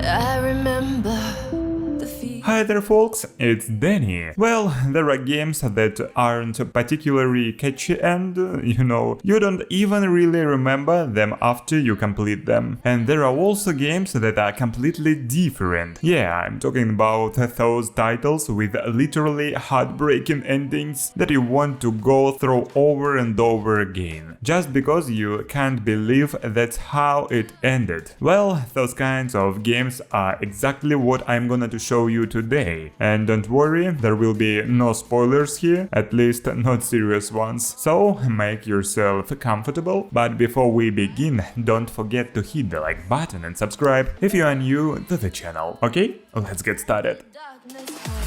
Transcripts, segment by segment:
I remember the feeling. Hi there folks, it's Deni. Well, there are games that aren't particularly catchy and, you don't even really remember them after you complete them. And there are also games that are completely different. Yeah, I'm talking about those titles with literally heartbreaking endings that you want to go through over and over again, just because you can't believe that's how it ended. Well, those kinds of games are exactly what I'm gonna to show you today. And don't worry, there will be no spoilers here, at least not serious ones. So make yourself comfortable. But before we begin, don't forget to hit the like button and subscribe if you are new to the channel. Okay, let's get started. Darkness comes.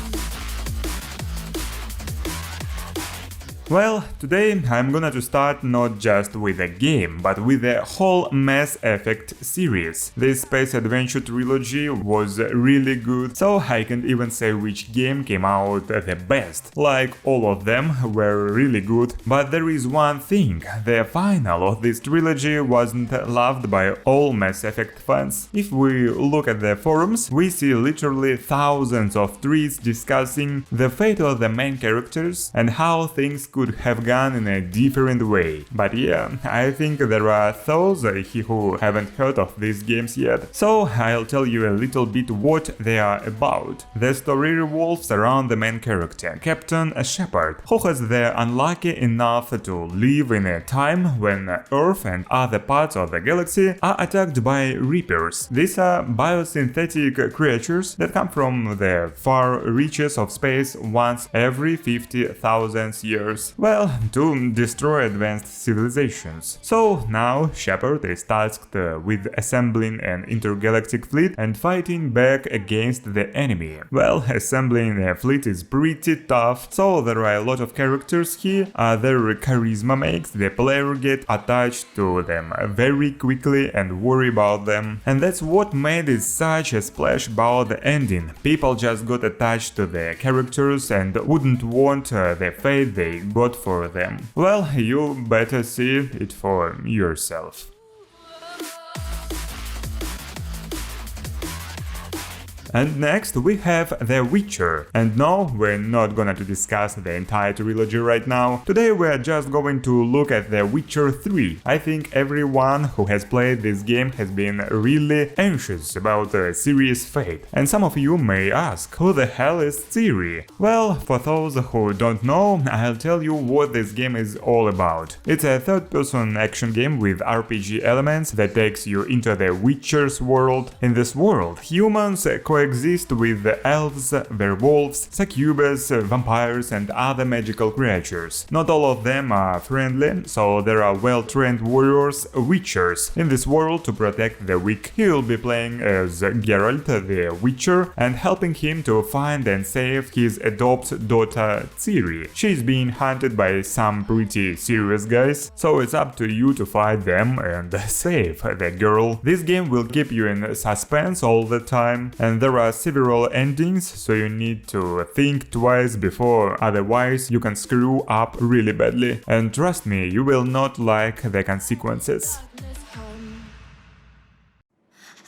Well, today I'm gonna to start not just with a game, but with the whole Mass Effect series. This space adventure trilogy was really good, so I can't even say which game came out the best. Like, all of them were really good, but there is one thing: the final of this trilogy wasn't loved by all Mass Effect fans. If we look at the forums, we see literally thousands of tweets discussing the fate of the main characters and how things could have gone in a different way. But yeah, I think there are those who haven't heard of these games yet, so I'll tell you a little bit what they are about. The story revolves around the main character, Captain Shepard, who has the unlucky enough to live in a time when Earth and other parts of the galaxy are attacked by Reapers. These are biosynthetic creatures that come from the far reaches of space once every 50,000 years. Well, to destroy advanced civilizations. So now Shepard is tasked with assembling an intergalactic fleet and fighting back against the enemy. Well, assembling a fleet is pretty tough, so there are a lot of characters here. Their charisma makes the player get attached to them very quickly and worry about them. And that's what made it such a splash about the ending. People just got attached to the characters and wouldn't want the fate they got for them. Well, you better see it for yourself. And next we have The Witcher. And no, we're not gonna to discuss the entire trilogy right now. Today we're just going to look at The Witcher 3. I think everyone who has played this game has been really anxious about the series' fate. And some of you may ask, who the hell is Ciri? Well, for those who don't know, I'll tell you what this game is all about. It's a third-person action game with RPG elements that takes you into the Witcher's world. In this world, humans coexist with the elves, werewolves, succubus, vampires and other magical creatures. Not all of them are friendly, so there are well-trained warriors, witchers, in this world to protect the weak. You'll be playing as Geralt the Witcher and helping him to find and save his adopted daughter Ciri. She's being hunted by some pretty serious guys, so it's up to you to fight them and save the girl. This game will keep you in suspense all the time, and there are several endings, so you need to think twice before, otherwise you can screw up really badly. And trust me, you will not like the consequences. Darkness comes.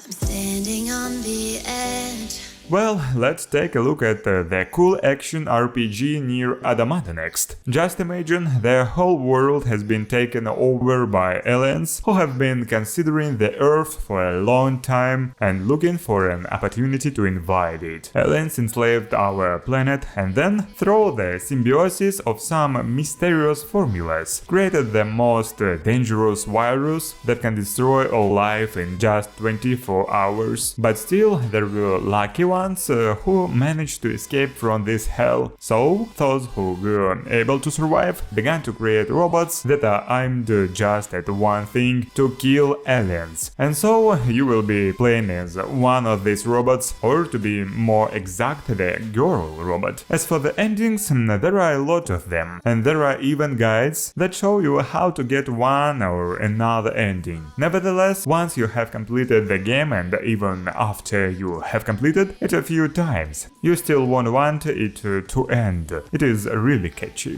I'm standing on the edge. Well, let's take a look at the cool action RPG Nier Automata next. Just imagine the whole world has been taken over by aliens who have been considering the Earth for a long time and looking for an opportunity to invade it. Aliens enslaved our planet and then, through the symbiosis of some mysterious formulas, created the most dangerous virus that can destroy all life in just 24 hours. But still, there were lucky ones who managed to escape from this hell. So, those who were able to survive began to create robots that are aimed just at one thing: to kill aliens. And so, you will be playing as one of these robots, or to be more exact, the girl robot. As for the endings, there are a lot of them, and there are even guides that show you how to get one or another ending. Nevertheless, once you have completed the game, and even after you have completed it a few times, you still won't want it to end. It is really catchy.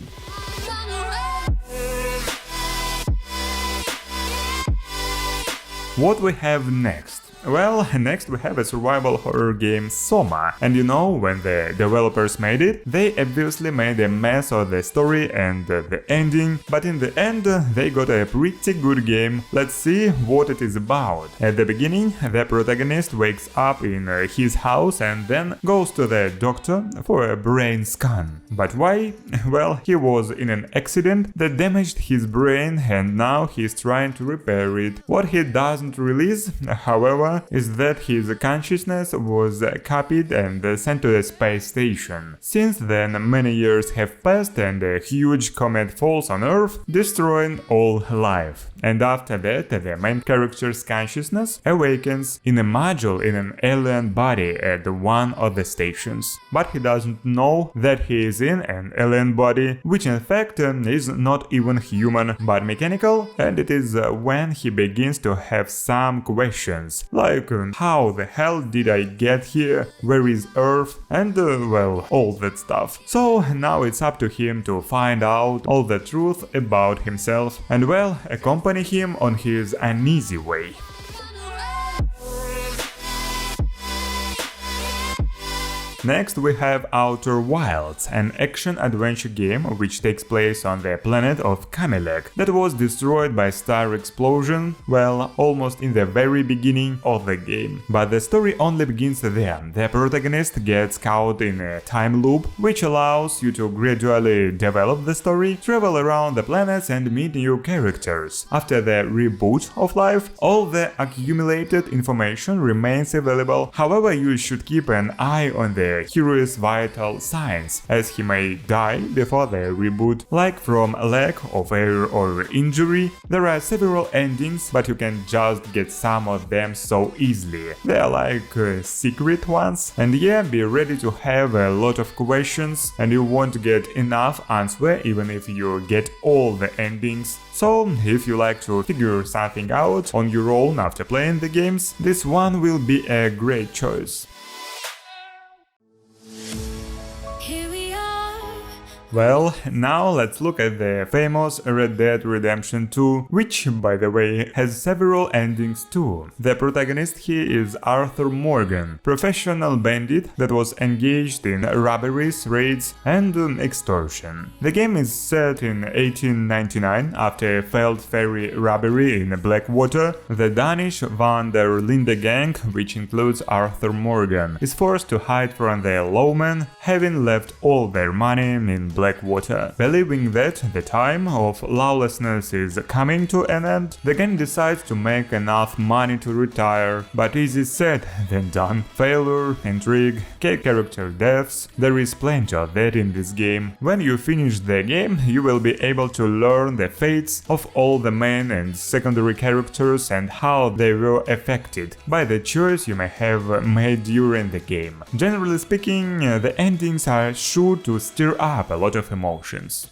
What we have next? Well, next we have a survival horror game SOMA, and you know, when the developers made it, they obviously made a mess of the story and the ending, but in the end they got a pretty good game. Let's see what it is about. At the beginning, the protagonist wakes up in his house and then goes to the doctor for a brain scan. But why? Well, he was in an accident that damaged his brain and now he's trying to repair it. What he doesn't release, however, is that his consciousness was copied and sent to a space station. Since then, many years have passed and a huge comet falls on Earth, destroying all life. And after that, the main character's consciousness awakens in a module in an alien body at one of the stations. But he doesn't know that he is in an alien body, which in fact is not even human, but mechanical, and it is when he begins to have some questions, like how the hell did I get here, where is Earth, and well, all that stuff. So now it's up to him to find out all the truth about himself and well, accompany him on his uneasy way. Next we have Outer Wilds, an action-adventure game which takes place on the planet of Camelec that was destroyed by star explosion, well, almost in the very beginning of the game. But the story only begins there. The protagonist gets caught in a time loop, which allows you to gradually develop the story, travel around the planets and meet new characters. After the reboot of life, all the accumulated information remains available, however you should keep an eye on the hero's vital signs, as he may die before the reboot, like from lack of air or injury. There are several endings, but you can just get some of them so easily. They are like secret ones, and yeah, be ready to have a lot of questions, and you won't get enough answer even if you get all the endings. So, if you like to figure something out on your own after playing the games, this one will be a great choice. Well, now let's look at the famous Red Dead Redemption 2, which, by the way, has several endings too. The protagonist here is Arthur Morgan, professional bandit that was engaged in robberies, raids and extortion. The game is set in 1899 after a failed ferry robbery in Blackwater. The Danish Van der Linde gang, which includes Arthur Morgan, is forced to hide from the lawmen, having left all their money in Blackwater. Believing that the time of lawlessness is coming to an end, the gang decides to make enough money to retire, but easy said than done. Failure, intrigue, character deaths, there is plenty of that in this game. When you finish the game, you will be able to learn the fates of all the main and secondary characters and how they were affected by the choice you may have made during the game. Generally speaking, the endings are sure to stir up a lot of emotions.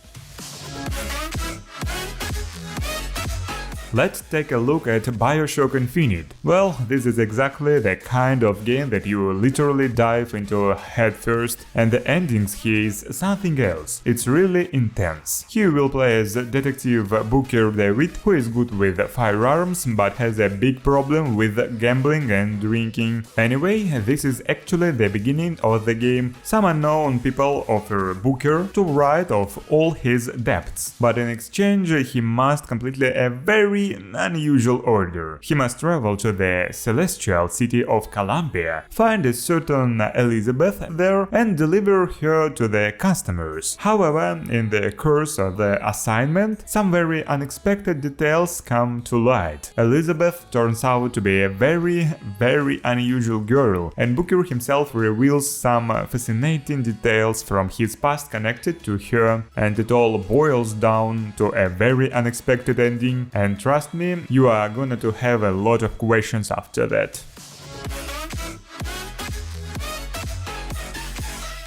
Let's take a look at Bioshock Infinite. Well, this is exactly the kind of game that you literally dive into head first, and the endings here is something else. It's really intense. Here we'll play as Detective Booker David, who is good with firearms but has a big problem with gambling and drinking. Anyway, this is actually the beginning of the game. Some unknown people offer Booker to write off all his debts, but in exchange he must complete a very unusual order. He must travel to the celestial city of Columbia, find a certain Elizabeth there and deliver her to the customers. However, in the course of the assignment, some very unexpected details come to light. Elizabeth turns out to be a very unusual girl, and Booker himself reveals some fascinating details from his past connected to her, and it all boils down to a very unexpected ending, and trust me, you are gonna to have a lot of questions after that.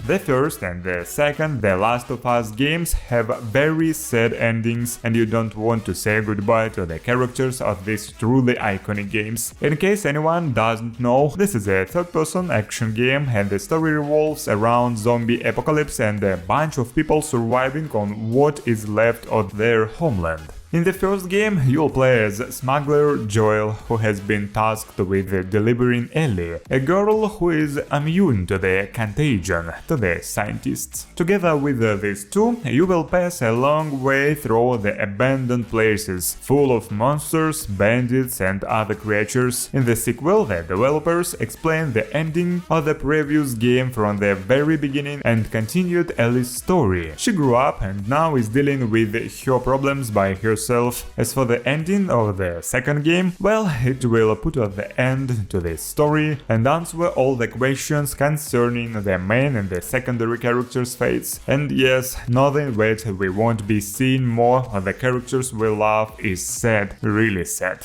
The first and the second The Last of Us games have very sad endings, and you don't want to say goodbye to the characters of these truly iconic games. In case anyone doesn't know, this is a third-person action game, and the story revolves around zombie apocalypse and a bunch of people surviving on what is left of their homeland. In the first game, you'll play as smuggler Joel, who has been tasked with delivering Ellie, a girl who is immune to the contagion, to the scientists. Together with these two, you will pass a long way through the abandoned places, full of monsters, bandits and other creatures. In the sequel, the developers explain the ending of the previous game from the very beginning and continued Ellie's story. She grew up and now is dealing with her problems by herself. As for the ending of the second game, well, it will put the end to this story and answer all the questions concerning the main and the secondary characters' fates. And yes, knowing that we won't be seeing more of the characters we love is sad, really sad.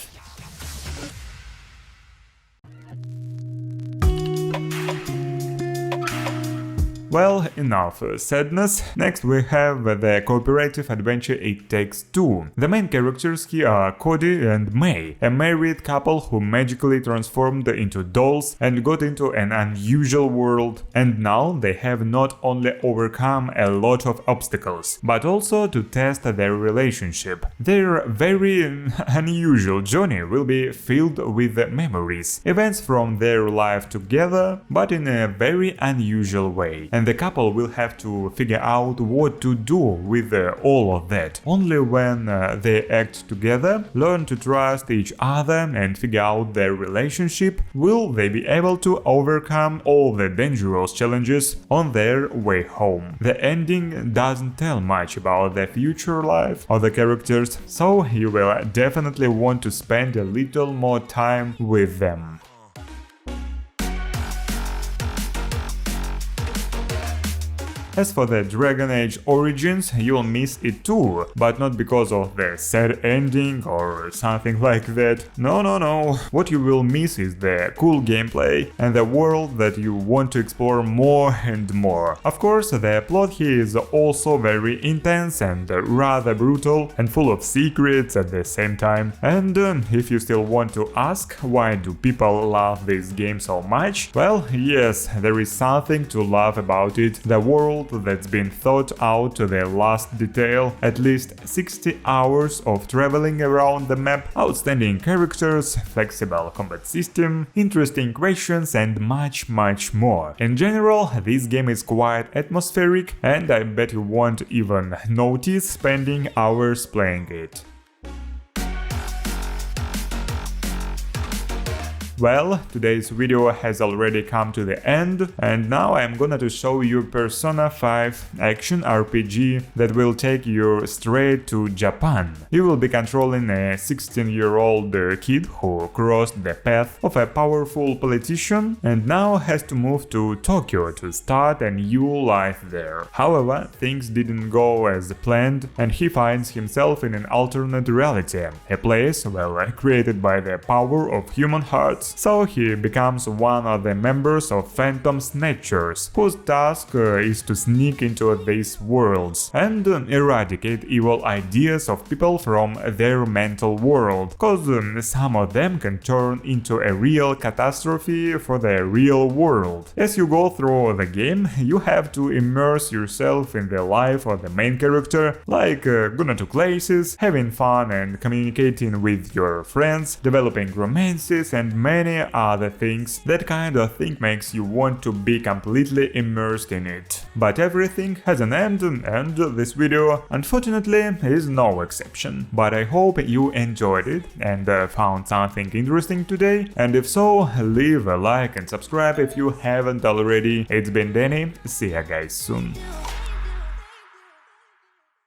Well, enough sadness. Next we have the cooperative adventure It Takes Two. The main characters here are Cody and May, a married couple who magically transformed into dolls and got into an unusual world. And now they have not only overcome a lot of obstacles, but also to test their relationship. Their very unusual journey will be filled with memories, events from their life together, but in a very unusual way. And the couple will have to figure out what to do with all of that. Only when they act together, learn to trust each other and figure out their relationship, will they be able to overcome all the dangerous challenges on their way home. The ending doesn't tell much about the future life of the characters, so you will definitely want to spend a little more time with them. As for the Dragon Age Origins, you'll miss it too, but not because of the sad ending or something like that. No. What you will miss is the cool gameplay and the world that you want to explore more and more. Of course, the plot here is also very intense and rather brutal and full of secrets at the same time. And if you still want to ask why do people love this game so much, well, yes, there is something to love about it. The world that's been thought out to the last detail, at least 60 hours of traveling around the map, outstanding characters, flexible combat system, interesting questions and much more. In general, this game is quite atmospheric and I bet you won't even notice spending hours playing it. Well, today's video has already come to the end, and now I'm gonna to show you Persona 5 action RPG that will take you straight to Japan. You will be controlling a 16-year-old kid who crossed the path of a powerful politician and now has to move to Tokyo to start a new life there. However, things didn't go as planned and he finds himself in an alternate reality, a place, well, created by the power of human hearts. So he becomes one of the members of Phantom Snatchers, whose task is to sneak into these worlds and eradicate evil ideas of people from their mental world, cause some of them can turn into a real catastrophe for the real world. As you go through the game, you have to immerse yourself in the life of the main character, like going to places, having fun and communicating with your friends, developing romances and many other things. That kind of thing makes you want to be completely immersed in it. But everything has an end, and this video, unfortunately, is no exception. But I hope you enjoyed it and found something interesting today, and if so, leave a like and subscribe if you haven't already. It's been Deni, see ya guys soon.